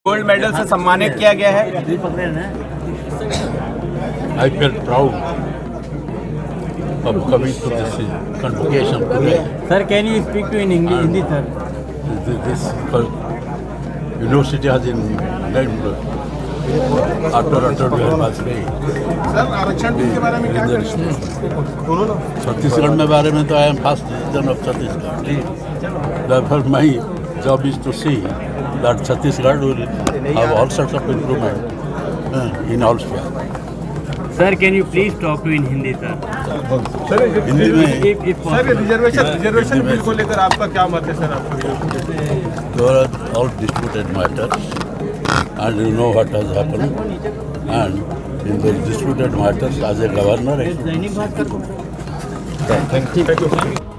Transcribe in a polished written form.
Gold medal से सम्मानित किया गया है। I felt proud of coming to this convocation today. Sir, can you speak to in Hindi, sir? This university has been named after Atal Bihari Vajpayee. Sir आरक्षण bill के बारे में क्या Indian कहते state. छत्तीसगढ़ में बारे में तो I am first citizen of Chhattisgarh. Therefore, my job is to see that Chhattisgarh will have all sorts of improvement in all spheres. Sir, can you please talk to in Hindi, sir? Hindi में If sir possible. Reservation bill को लेकर आपका क्या मत है sir? there are all disputed matters, and you know what has happened. And in the disputed matters, as a governor, I should Dainik Bhaskar को thank you.